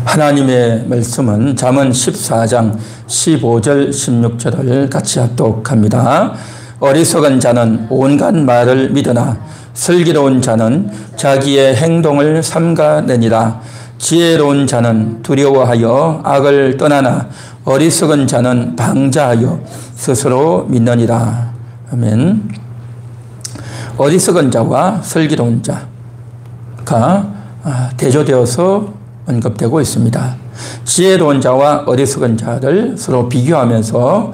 하나님의 말씀은 잠언 14장 15절 16절을 같이 합독합니다. 어리석은 자는 온갖 말을 믿으나 슬기로운 자는 자기의 행동을 삼가내니라. 지혜로운 자는 두려워하여 악을 떠나나 어리석은 자는 방자하여 스스로 믿느니라. 아멘. 어리석은 자와 슬기로운 자가 대조되어서 언급되고 있습니다. 지혜로운 자와 어리석은 자를 서로 비교하면서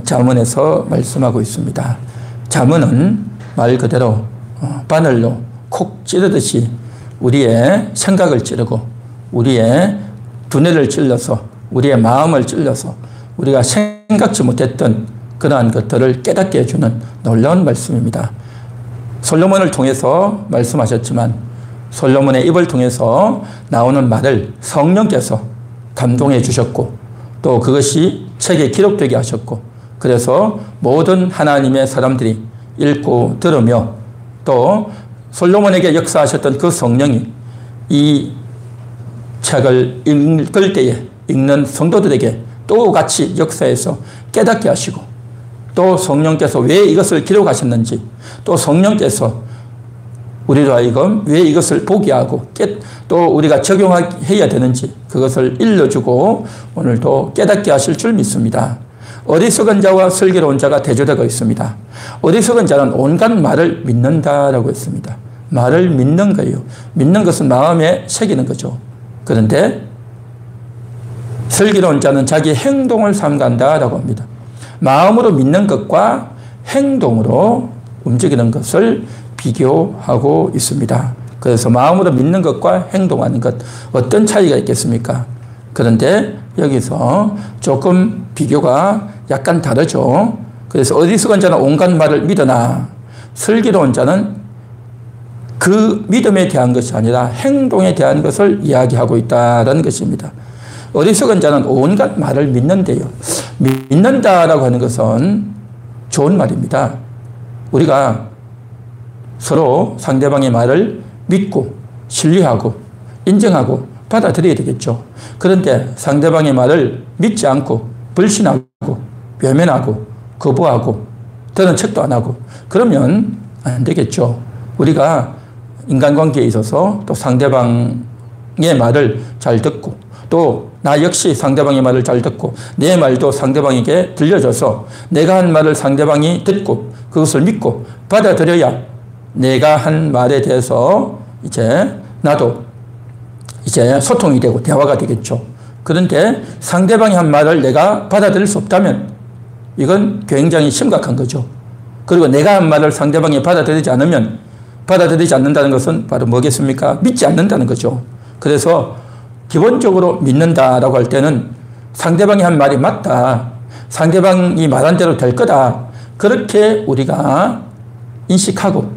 잠언에서 말씀하고 있습니다. 잠언은 말 그대로 바늘로 콕 찌르듯이 우리의 생각을 찌르고 우리의 두뇌를 찔러서 우리의 마음을 찔러서 우리가 생각지 못했던 그러한 것들을 깨닫게 해주는 놀라운 말씀입니다. 솔로몬을 통해서 말씀하셨지만 솔로몬의 입을 통해서 나오는 말을 성령께서 감동해 주셨고 또 그것이 책에 기록되게 하셨고 그래서 모든 하나님의 사람들이 읽고 들으며 또 솔로몬에게 역사하셨던 그 성령이 이 책을 읽을 때에 읽는 성도들에게 또 같이 역사해서 깨닫게 하시고 또 성령께서 왜 이것을 기록하셨는지 또 성령께서 우리로 하여금 왜 이것을 보게 하고 또 우리가 적용해야 되는지 그것을 일러주고 오늘도 깨닫게 하실 줄 믿습니다. 어리석은 자와 슬기로운 자가 대조되고 있습니다. 어리석은 자는 온갖 말을 믿는다라고 했습니다. 말을 믿는 거예요. 믿는 것은 마음에 새기는 거죠. 그런데 슬기로운 자는 자기 행동을 삼간다라고 합니다. 마음으로 믿는 것과 행동으로 움직이는 것을 비교하고 있습니다. 그래서 마음으로 믿는 것과 행동하는 것 어떤 차이가 있겠습니까? 그런데 여기서 조금 비교가 약간 다르죠. 그래서 어리석은 자는 온갖 말을 믿으나 슬기로운 자는 그 믿음에 대한 것이 아니라 행동에 대한 것을 이야기하고 있다는 것입니다. 어리석은 자는 온갖 말을 믿는데요. 믿는다라고 하는 것은 좋은 말입니다. 우리가 서로 상대방의 말을 믿고 신뢰하고 인정하고 받아들여야 되겠죠. 그런데 상대방의 말을 믿지 않고 불신하고 외면하고 거부하고 들은 척도 안 하고 그러면 안 되겠죠. 우리가 인간관계에 있어서 또 상대방의 말을 잘 듣고 또 나 역시 상대방의 말을 잘 듣고 내 말도 상대방에게 들려줘서 내가 한 말을 상대방이 듣고 그것을 믿고 받아들여야 내가 한 말에 대해서 나도 소통이 되고 대화가 되겠죠. 그런데 상대방이 한 말을 내가 받아들일 수 없다면 이건 굉장히 심각한 거죠. 그리고 내가 한 말을 상대방이 받아들이지 않는다는 것은 바로 뭐겠습니까? 믿지 않는다는 거죠. 그래서 기본적으로 믿는다라고 할 때는 상대방이 한 말이 맞다. 상대방이 말한 대로 될 거다. 그렇게 우리가 인식하고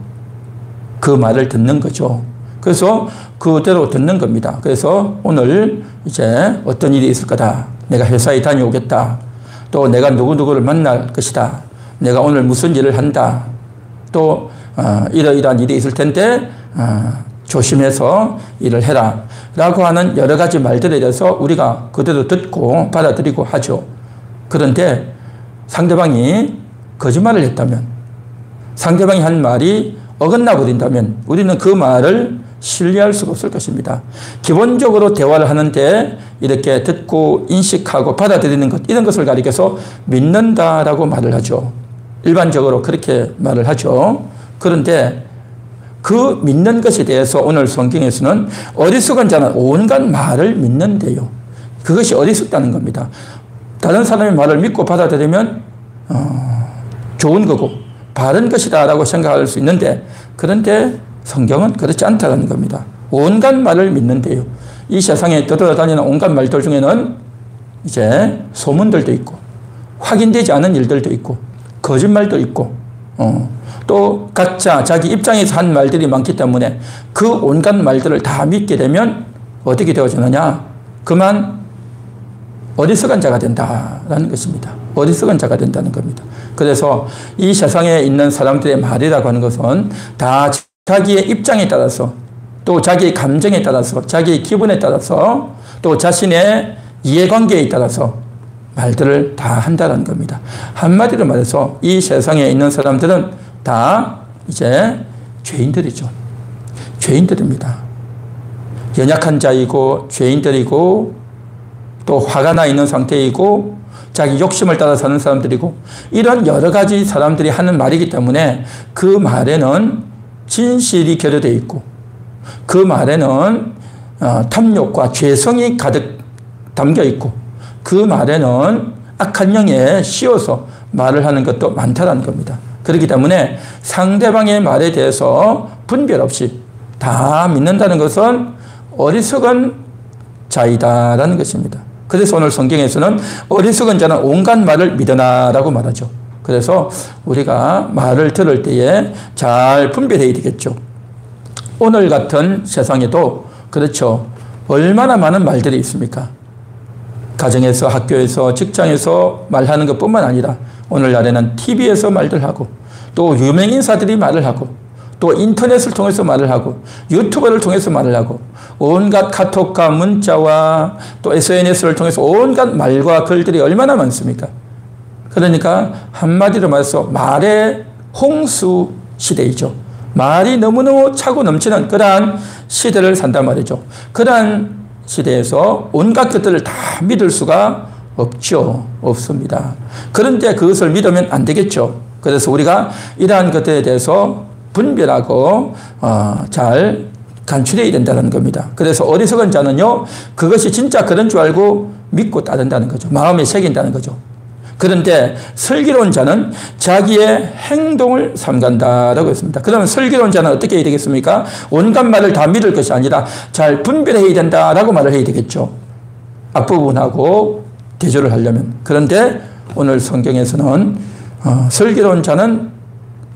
그 말을 듣는 거죠. 그래서 그대로 듣는 겁니다. 그래서 오늘 어떤 일이 있을 거다. 내가 회사에 다녀오겠다. 또 내가 누구누구를 만날 것이다. 내가 오늘 무슨 일을 한다. 또 이러이러한 일이 있을 텐데 조심해서 일을 해라. 라고 하는 여러 가지 말들에 대해서 우리가 그대로 듣고 받아들이고 하죠. 그런데 상대방이 거짓말을 했다면 상대방이 한 말이 어긋나 버린다면 우리는 그 말을 신뢰할 수가 없을 것입니다. 기본적으로 대화를 하는데 이렇게 듣고 인식하고 받아들이는 것 이런 것을 가리켜서 믿는다라고 말을 하죠. 일반적으로 그렇게 말을 하죠. 그런데 그 믿는 것에 대해서 오늘 성경에서는 어리석은 자는 온갖 말을 믿는데요. 그것이 어리석다는 겁니다. 다른 사람의 말을 믿고 받아들이면 좋은 거고 바른 것이다 라고 생각할 수 있는데 그런데 성경은 그렇지 않다는 겁니다. 온갖 말을 믿는데요. 이 세상에 떠돌아다니는 온갖 말들 중에는 소문들도 있고 확인되지 않은 일들도 있고 거짓말도 있고 또 각자 자기 입장에서 한 말들이 많기 때문에 그 온갖 말들을 다 믿게 되면 어떻게 되어지느냐? 그만 어리석은 자가 된다라는 것입니다. 어리석은 자가 된다는 겁니다. 그래서 이 세상에 있는 사람들의 말이라고 하는 것은 다 자기의 입장에 따라서 또 자기의 감정에 따라서, 자기의 기분에 따라서, 또 자신의 이해관계에 따라서 말들을 다 한다는 겁니다. 한마디로 말해서 이 세상에 있는 사람들은 다 이제 죄인들이죠. 죄인들입니다. 연약한 자이고 죄인들이고 또 화가 나 있는 상태이고 자기 욕심을 따라 사는 사람들이고 이런 여러 가지 사람들이 하는 말이기 때문에 그 말에는 진실이 결여되어 있고 그 말에는 탐욕과 죄성이 가득 담겨 있고 그 말에는 악한 영에 씌워서 말을 하는 것도 많다는 겁니다. 그렇기 때문에 상대방의 말에 대해서 분별 없이 다 믿는다는 것은 어리석은 자이다라는 것입니다. 그래서 오늘 성경에서는 어리석은 자는 온갖 말을 믿으나라고 말하죠. 그래서 우리가 말을 들을 때에 잘 분별해야 되겠죠. 오늘 같은 세상에도 그렇죠. 얼마나 많은 말들이 있습니까? 가정에서, 학교에서, 직장에서 말하는 것뿐만 아니라 오늘날에는 TV에서 말들 하고 또 유명인사들이 말을 하고 또 인터넷을 통해서 말을 하고 유튜브를 통해서 말을 하고 온갖 카톡과 문자와 또 SNS를 통해서 온갖 말과 글들이 얼마나 많습니까? 그러니까 한마디로 말해서 말의 홍수 시대이죠. 말이 너무너무 차고 넘치는 그러한 시대를 산단 말이죠. 그러한 시대에서 온갖 것들을 다 믿을 수가 없죠. 없습니다. 그런데 그것을 믿으면 안 되겠죠. 그래서 우리가 이러한 것들에 대해서 분별하고 잘 간추려야 된다는 겁니다. 그래서 어리석은 자는요, 그것이 진짜 그런 줄 알고 믿고 따른다는 거죠. 마음에 새긴다는 거죠. 그런데 슬기로운 자는 자기의 행동을 삼간다라고 했습니다. 그러면 슬기로운 자는 어떻게 해야 되겠습니까? 온갖 말을 다 믿을 것이 아니라 잘 분별해야 된다라고 말을 해야 되겠죠. 앞부분하고 대조를 하려면. 그런데 오늘 성경에서는 슬기로운 자는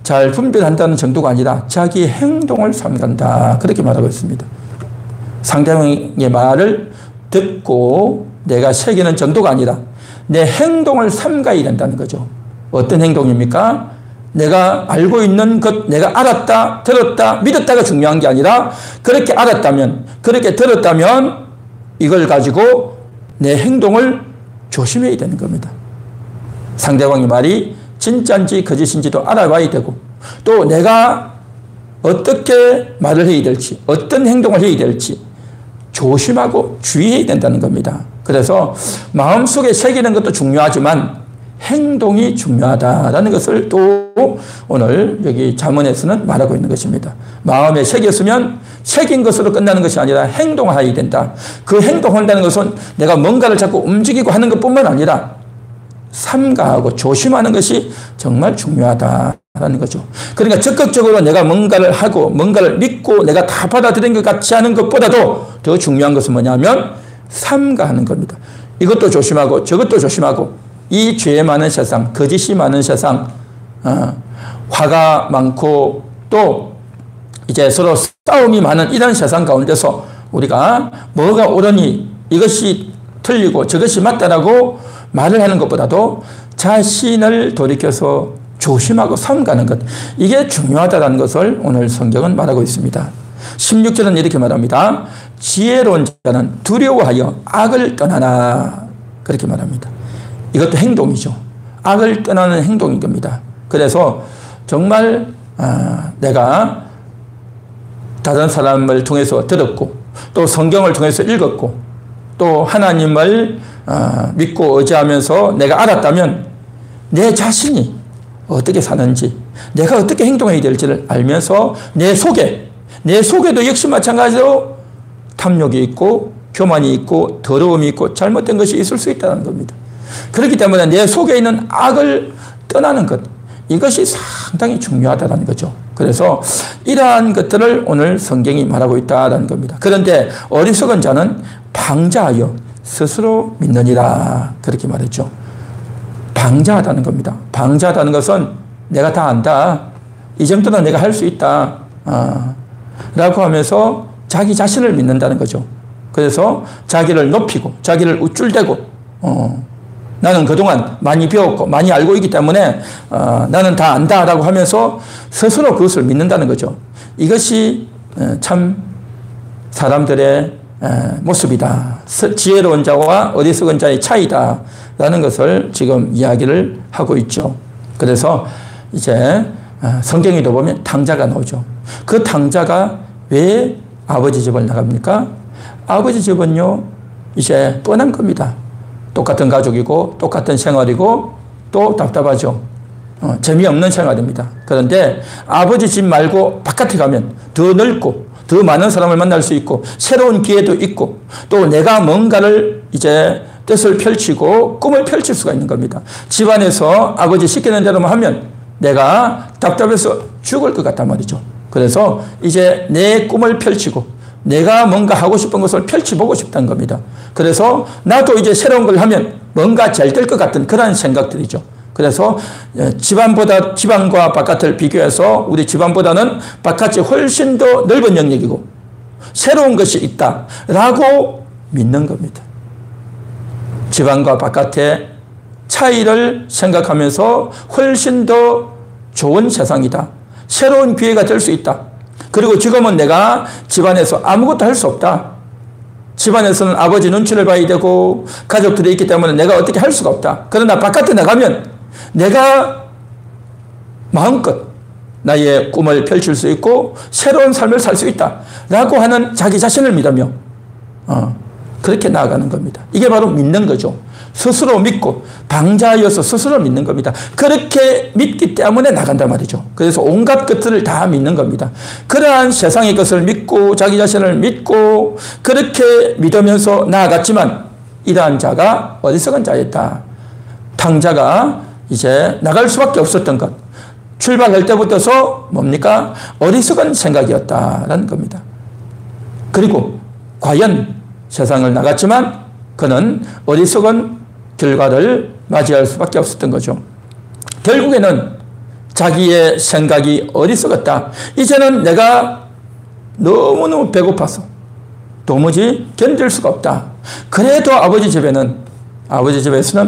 잘 분별한다는 정도가 아니라 자기의 행동을 삼간다. 그렇게 말하고 있습니다. 상대방의 말을 듣고 내가 새기는 정도가 아니라 내 행동을 삼가야 된다는 거죠. 어떤 행동입니까? 내가 알고 있는 것, 내가 알았다, 들었다, 믿었다가 중요한 게 아니라 그렇게 알았다면, 그렇게 들었다면 이걸 가지고 내 행동을 조심해야 되는 겁니다. 상대방의 말이 진짜인지 거짓인지도 알아봐야 되고 또 내가 어떻게 말을 해야 될지 어떤 행동을 해야 될지 조심하고 주의해야 된다는 겁니다. 그래서 마음속에 새기는 것도 중요하지만 행동이 중요하다라는 것을 또 오늘 여기 잠언에서는 말하고 있는 것입니다. 마음에 새겼으면 새긴 것으로 끝나는 것이 아니라 행동해야 된다. 그 행동한다는 것은 내가 뭔가를 자꾸 움직이고 하는 것뿐만 아니라 삼가하고 조심하는 것이 정말 중요하다라는 거죠. 그러니까 적극적으로 내가 뭔가를 하고 뭔가를 믿고 내가 다 받아들인 것 같이 하는 것보다도 더 중요한 것은 뭐냐면 삼가하는 겁니다. 이것도 조심하고 저것도 조심하고 이 죄 많은 세상, 거짓이 많은 세상, 화가 많고 또 이제 서로 싸움이 많은 이런 세상 가운데서 우리가 뭐가 옳으니 이것이 틀리고 저것이 맞다라고 말을 하는 것보다도 자신을 돌이켜서 조심하고 삼가는 것. 이게 중요하다는 것을 오늘 성경은 말하고 있습니다. 16절은 이렇게 말합니다. 지혜로운 자는 두려워하여 악을 떠나나. 그렇게 말합니다. 이것도 행동이죠. 악을 떠나는 행동인 겁니다. 그래서 정말 내가 다른 사람을 통해서 들었고 또 성경을 통해서 읽었고 또 하나님을 믿고 의지하면서 내가 알았다면 내 자신이 어떻게 사는지 내가 어떻게 행동해야 될지를 알면서 내 속에도 역시 마찬가지로 탐욕이 있고 교만이 있고 더러움이 있고 잘못된 것이 있을 수 있다는 겁니다. 그렇기 때문에 내 속에 있는 악을 떠나는 것, 이것이 상당히 중요하다는 거죠. 그래서 이러한 것들을 오늘 성경이 말하고 있다는 겁니다. 그런데 어리석은 자는 방자하여 스스로 믿느니라. 그렇게 말했죠. 방자하다는 겁니다. 방자하다는 것은 내가 다 안다. 이 정도는 내가 할 수 있다. 라고 하면서 자기 자신을 믿는다는 거죠. 그래서 자기를 높이고 자기를 우쭐대고 나는 그동안 많이 배웠고 많이 알고 있기 때문에 나는 다 안다라고 하면서 스스로 그것을 믿는다는 거죠. 이것이 참 사람들의 모습이다. 지혜로운 자와 어리석은 자의 차이다. 라는 것을 지금 이야기를 하고 있죠. 그래서 이제 성경에도 보면 탕자가 나오죠. 그 탕자가 왜 아버지 집을 나갑니까? 아버지 집은요, 이제 뻔한 겁니다. 똑같은 가족이고, 똑같은 생활이고, 또 답답하죠. 재미없는 생활입니다. 그런데 아버지 집 말고 바깥에 가면 더 넓고, 더 많은 사람을 만날 수 있고, 새로운 기회도 있고, 또 내가 뭔가를 이제 뜻을 펼치고 꿈을 펼칠 수가 있는 겁니다. 집안에서 아버지 시키는 대로만 하면 내가 답답해서 죽을 것 같단 말이죠. 그래서 이제 내 꿈을 펼치고 내가 뭔가 하고 싶은 것을 펼쳐보고 싶다는 겁니다. 그래서 나도 이제 새로운 걸 하면 뭔가 잘 될 것 같은 그런 생각들이죠. 그래서 집안과 바깥을 비교해서 우리 집안보다는 바깥이 훨씬 더 넓은 영역이고 새로운 것이 있다라고 믿는 겁니다. 집안과 바깥의 차이를 생각하면서 훨씬 더 좋은 세상이다. 새로운 기회가 될 수 있다. 그리고 지금은 내가 집안에서 아무것도 할 수 없다. 집안에서는 아버지 눈치를 봐야 되고 가족들이 있기 때문에 내가 어떻게 할 수가 없다. 그러나 바깥에 나가면 내가 마음껏 나의 꿈을 펼칠 수 있고 새로운 삶을 살 수 있다. 라고 하는 자기 자신을 믿으며 그렇게 나아가는 겁니다. 이게 바로 믿는 거죠. 스스로 믿고 방자여서 스스로 믿는 겁니다. 그렇게 믿기 때문에 나간단 말이죠. 그래서 온갖 것들을 다 믿는 겁니다. 그러한 세상의 것을 믿고 자기 자신을 믿고 그렇게 믿으면서 나아갔지만 이러한 자가 어리석은 자였다. 탕자가 이제 나갈 수밖에 없었던 것. 출발할 때부터서 뭡니까? 어리석은 생각이었다라는 겁니다. 그리고 과연 세상을 나갔지만 그는 어리석은 결과를 맞이할 수밖에 없었던 거죠. 결국에는 자기의 생각이 어리석었다. 이제는 내가 너무너무 배고파서 도무지 견딜 수가 없다. 그래도 아버지 집에서는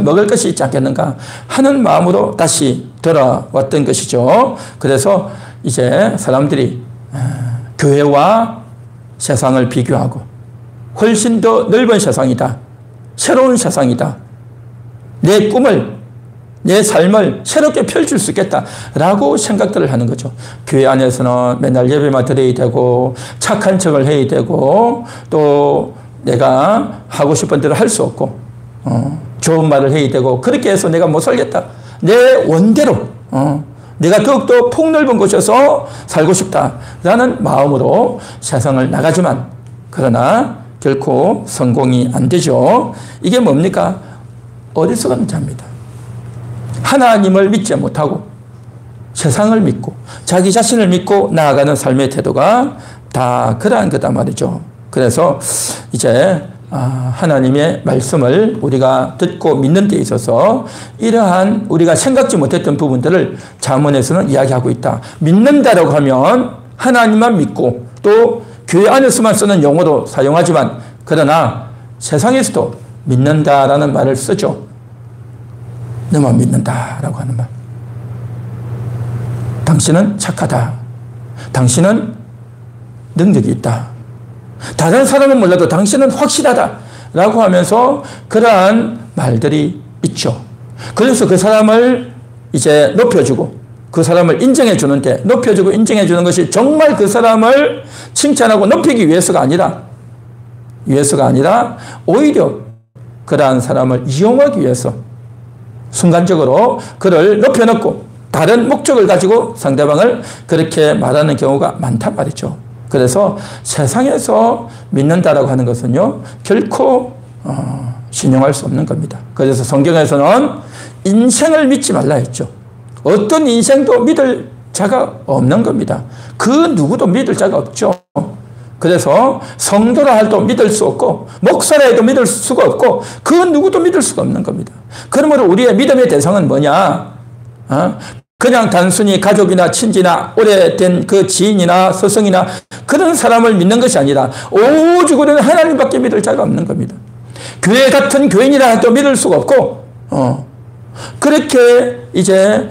먹을 것이 있지 않겠는가 하는 마음으로 다시 돌아왔던 것이죠. 그래서 이제 사람들이 교회와 세상을 비교하고 훨씬 더 넓은 세상이다. 새로운 세상이다. 내 꿈을, 내 삶을 새롭게 펼칠 수 있겠다라고 생각들을 하는 거죠. 교회 안에서는 맨날 예배만 드려야 되고 착한 척을 해야 되고 또 내가 하고 싶은 대로 할 수 없고 좋은 말을 해야 되고 그렇게 해서 내가 못 살겠다. 내 원대로 내가 더욱더 폭넓은 곳에서 살고 싶다라는 마음으로 세상을 나가지만 그러나 결코 성공이 안 되죠. 이게 뭡니까? 어리석은 자입니다. 하나님을 믿지 못하고 세상을 믿고 자기 자신을 믿고 나아가는 삶의 태도가 다 그러한 거다 말이죠. 그래서 이제 하나님의 말씀을 우리가 듣고 믿는 데 있어서 이러한 우리가 생각지 못했던 부분들을 잠언에서는 이야기하고 있다. 믿는다라고 하면 하나님만 믿고 또 교회 안에서만 쓰는 용어로 사용하지만 그러나 세상에서도 믿는다라는 말을 쓰죠. 너만 믿는다라고 하는 말. 당신은 착하다. 당신은 능력이 있다. 다른 사람은 몰라도 당신은 확실하다. 라고 하면서 그러한 말들이 있죠. 그래서 그 사람을 이제 높여주고 그 사람을 인정해 주는데 높여주고 인정해 주는 것이 정말 그 사람을 칭찬하고 높이기 위해서가 아니라 오히려 그러한 사람을 이용하기 위해서 순간적으로 그를 높여놓고 다른 목적을 가지고 상대방을 그렇게 말하는 경우가 많단 말이죠. 그래서 세상에서 믿는다라고 하는 것은요 결코 신용할 수 없는 겁니다. 그래서 성경에서는 인생을 믿지 말라 했죠. 어떤 인생도 믿을 자가 없는 겁니다. 그 누구도 믿을 자가 없죠. 그래서 성도라 해도 믿을 수 없고 목사라 해도 믿을 수가 없고 그 누구도 믿을 수가 없는 겁니다. 그러므로 우리의 믿음의 대상은 뭐냐? 그냥 단순히 가족이나 친지나 오래된 그 지인이나 스승이나 그런 사람을 믿는 것이 아니라 오직 우리는 하나님밖에 믿을 자가 없는 겁니다. 교회 같은 교인이라 해도 믿을 수가 없고 그렇게 이제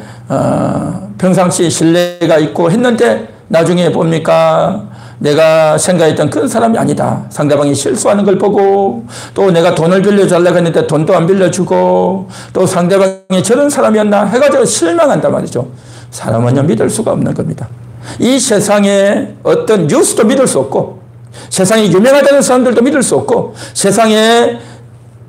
평상시 신뢰가 있고 했는데 나중에 뭡니까? 내가 생각했던 그런 사람이 아니다. 상대방이 실수하는 걸 보고 또 내가 돈을 빌려달라고 했는데 돈도 안 빌려주고 또 상대방이 저런 사람이었나 해가지고 실망한단 말이죠. 사람은요 믿을 수가 없는 겁니다. 이 세상에 어떤 뉴스도 믿을 수 없고 세상에 유명하다는 사람들도 믿을 수 없고 세상에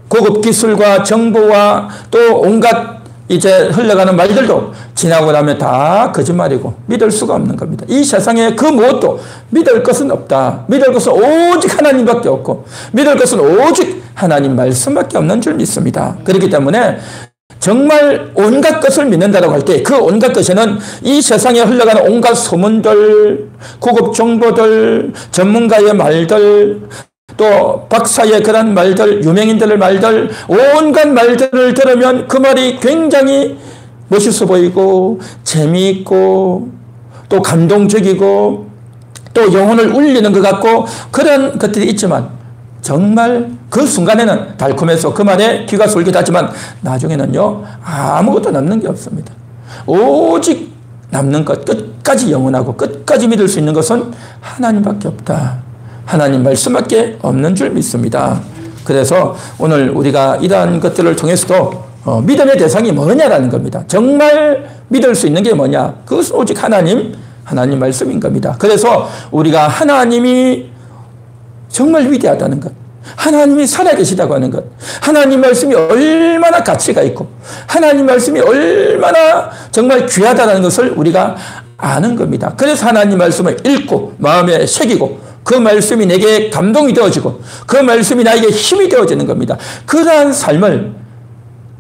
고급 기술과 정보와 또 온갖 이제 흘러가는 말들도 지나고 나면 다 거짓말이고 믿을 수가 없는 겁니다. 이 세상에 그 무엇도 믿을 것은 없다. 믿을 것은 오직 하나님밖에 없고 믿을 것은 오직 하나님 말씀밖에 없는 줄 믿습니다. 그렇기 때문에 정말 온갖 것을 믿는다고 할 때 그 온갖 것에는 이 세상에 흘러가는 온갖 소문들, 고급 정보들, 전문가의 말들, 또 박사의 그런 말들, 유명인들의 말들, 온갖 말들을 들으면 그 말이 굉장히 멋있어 보이고 재미있고 또 감동적이고 또 영혼을 울리는 것 같고 그런 것들이 있지만 정말 그 순간에는 달콤해서 그 말에 귀가 솔깃하지만 나중에는요 아무것도 남는 게 없습니다. 오직 남는 것, 끝까지 영원하고 끝까지 믿을 수 있는 것은 하나님밖에 없다. 하나님 말씀밖에 없는 줄 믿습니다. 그래서 오늘 우리가 이러한 것들을 통해서도 믿음의 대상이 뭐냐라는 겁니다. 정말 믿을 수 있는 게 뭐냐? 그것은 오직 하나님 말씀인 겁니다. 그래서 우리가 하나님이 정말 위대하다는 것, 하나님이 살아계시다고 하는 것, 하나님 말씀이 얼마나 가치가 있고 하나님 말씀이 얼마나 정말 귀하다는 것을 우리가 아는 겁니다. 그래서 하나님 말씀을 읽고 마음에 새기고 그 말씀이 내게 감동이 되어지고 그 말씀이 나에게 힘이 되어지는 겁니다. 그러한 삶을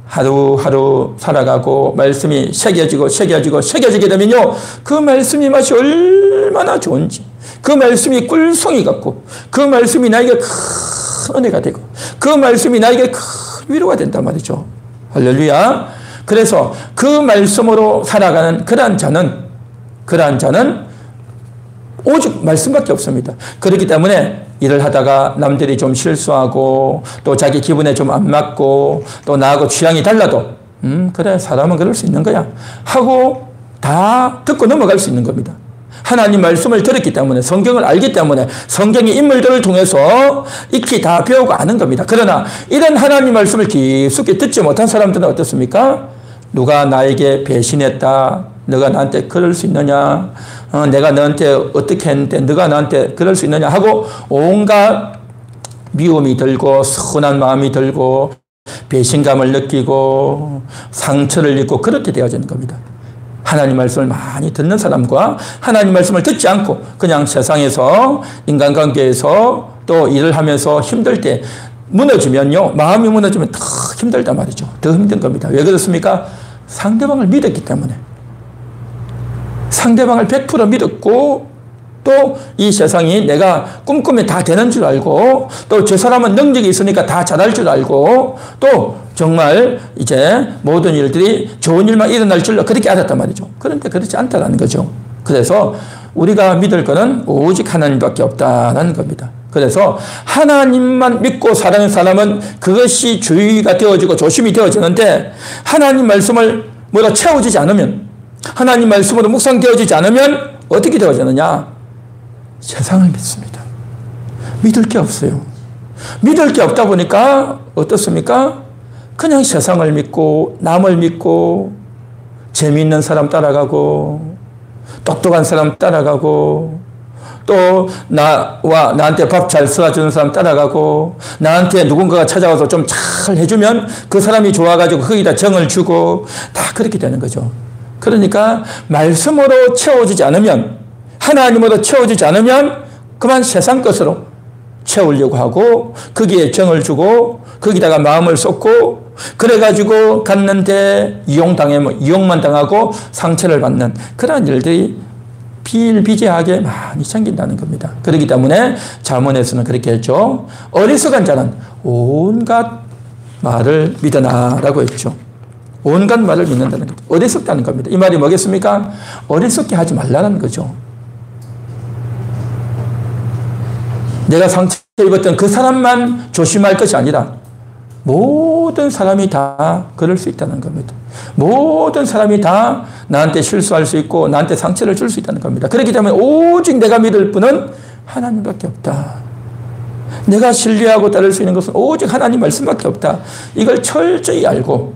하루하루 살아가고 말씀이 새겨지게 되면요 그 말씀이 맛이 얼마나 좋은지 그 말씀이 꿀송이 같고 그 말씀이 나에게 큰 은혜가 되고 그 말씀이 나에게 큰 위로가 된단 말이죠. 할렐루야. 그래서 그 말씀으로 살아가는 그러한 자는 오직 말씀밖에 없습니다. 그렇기 때문에 일을 하다가 남들이 좀 실수하고 또 자기 기분에 좀 안 맞고 또 나하고 취향이 달라도 그래 사람은 그럴 수 있는 거야 하고 다 듣고 넘어갈 수 있는 겁니다. 하나님 말씀을 들었기 때문에 성경을 알기 때문에 성경의 인물들을 통해서 익히 다 배우고 아는 겁니다. 그러나 이런 하나님 말씀을 깊숙이 듣지 못한 사람들은 어떻습니까? 누가 나에게 배신했다. 너가 나한테 그럴 수 있느냐? 내가 너한테 어떻게 했는데 너가 나한테 그럴 수 있느냐 하고 온갖 미움이 들고 서운한 마음이 들고 배신감을 느끼고 상처를 입고 그렇게 되어지는 겁니다. 하나님 말씀을 많이 듣는 사람과 하나님 말씀을 듣지 않고 그냥 세상에서 인간관계에서 또 일을 하면서 힘들 때 무너지면요 마음이 무너지면 더 힘들단 말이죠. 더 힘든 겁니다. 왜 그렇습니까? 상대방을 믿었기 때문에 상대방을 100% 믿었고 또 이 세상이 내가 꿈꾸면 다 되는 줄 알고 또 저 사람은 능력이 있으니까 다 잘할 줄 알고 또 정말 이제 모든 일들이 좋은 일만 일어날 줄로 그렇게 알았단 말이죠. 그런데 그렇지 않다는 거죠. 그래서 우리가 믿을 거는 오직 하나님밖에 없다는 겁니다. 그래서 하나님만 믿고 사는 사람은 그것이 주의가 되어지고 조심이 되어지는데 하나님 말씀을 채워지지 않으면 하나님 말씀으로 묵상되어지지 않으면 어떻게 되어지느냐? 세상을 믿습니다. 믿을 게 없어요. 믿을 게 없다 보니까 어떻습니까? 그냥 세상을 믿고 남을 믿고 재미있는 사람 따라가고 똑똑한 사람 따라가고 또 나한테 밥 잘 써주는 사람 따라가고 나한테 누군가가 찾아와서 좀 잘 해주면 그 사람이 좋아가지고 거기다 정을 주고 다 그렇게 되는 거죠. 그러니까 말씀으로 채워지지 않으면 하나님으로 채워지지 않으면 그만 세상 것으로 채우려고 하고 거기에 정을 주고 거기다가 마음을 쏟고 그래가지고 갔는데 이용만 당하고 상처를 받는 그런 일들이 비일비재하게 많이 생긴다는 겁니다. 그렇기 때문에 잠언에서는 그렇게 했죠. 어리석은 자는 온갖 말을 믿으나라고 했죠. 온갖 말을 믿는다는 겁니다. 어리석다는 겁니다. 이 말이 뭐겠습니까? 어리석게 하지 말라는 거죠. 내가 상처 입었던 그 사람만 조심할 것이 아니라 모든 사람이 다 그럴 수 있다는 겁니다. 모든 사람이 다 나한테 실수할 수 있고 나한테 상처를 줄 수 있다는 겁니다. 그렇기 때문에 오직 내가 믿을 분은 하나님밖에 없다. 내가 신뢰하고 따를 수 있는 것은 오직 하나님 말씀밖에 없다. 이걸 철저히 알고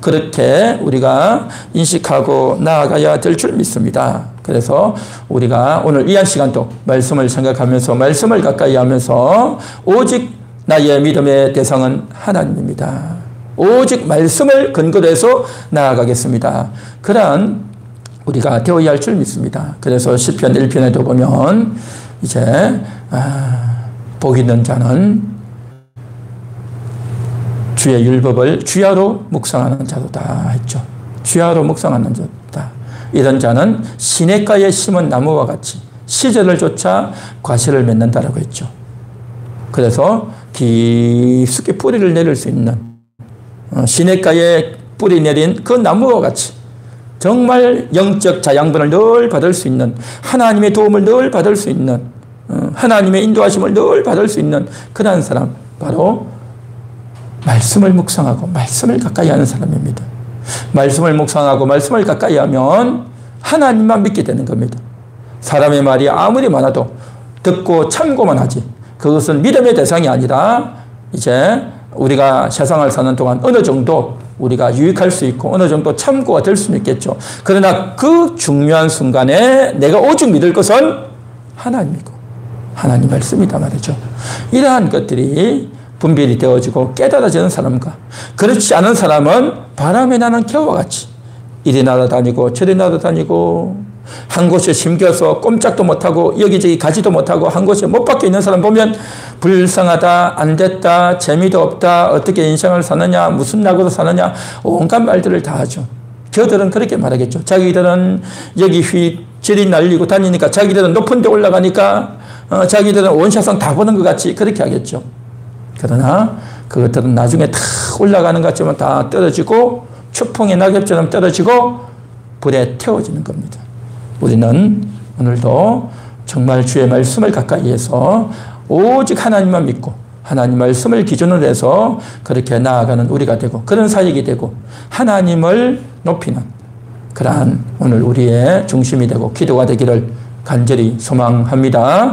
그렇게 우리가 인식하고 나아가야 될 줄 믿습니다. 그래서 우리가 오늘 이 한 시간도 말씀을 생각하면서 말씀을 가까이 하면서 오직 나의 믿음의 대상은 하나님입니다. 오직 말씀을 근거로 해서 나아가겠습니다. 그러한 우리가 되어야 할 줄 믿습니다. 그래서 시편 1편에도 보면 이제 복 있는 자는 주의 율법을 주야로 묵상하는 자도다 했죠. 주야로 묵상하는 자도다. 이런 자는 시냇가에 심은 나무와 같이 시절을 쫓아 과실을 맺는다라고 했죠. 그래서 깊숙이 뿌리를 내릴 수 있는 시냇가에 뿌리 내린 그 나무와 같이 정말 영적 자양분을 늘 받을 수 있는 하나님의 도움을 늘 받을 수 있는 하나님의 인도하심을 늘 받을 수 있는 그런 사람 바로 말씀을 묵상하고 말씀을 가까이 하는 사람입니다. 말씀을 묵상하고 말씀을 가까이 하면 하나님만 믿게 되는 겁니다. 사람의 말이 아무리 많아도 듣고 참고만 하지 그것은 믿음의 대상이 아니라 이제 우리가 세상을 사는 동안 어느 정도 우리가 유익할 수 있고 어느 정도 참고가 될 수는 있겠죠. 그러나 그 중요한 순간에 내가 오직 믿을 것은 하나님이고 하나님 말씀이다 말이죠. 이러한 것들이 분별이 되어지고 깨달아지는 사람과 그렇지 않은 사람은 바람에 나는 겨와 같이 이리 날아다니고 저리 날아다니고 한 곳에 심겨서 꼼짝도 못하고 여기저기 가지도 못하고 한 곳에 못 박혀 있는 사람 보면 불쌍하다, 안 됐다, 재미도 없다, 어떻게 인생을 사느냐, 무슨 낙으로 사느냐 온갖 말들을 다 하죠. 저들은 그렇게 말하겠죠. 자기들은 여기 휘질이 날리고 다니니까 자기들은 높은 데 올라가니까 자기들은 온 세상 다 보는 것 같이 그렇게 하겠죠. 그러나 그것들은 나중에 다 올라가는 것 같지만 다 떨어지고 추풍의 낙엽처럼 떨어지고 불에 태워지는 겁니다. 우리는 오늘도 정말 주의 말씀을 가까이 해서 오직 하나님만 믿고 하나님 말씀을 기준으로 해서 그렇게 나아가는 우리가 되고 그런 사역이 되고 하나님을 높이는 그러한 오늘 우리의 중심이 되고 기도가 되기를 간절히 소망합니다.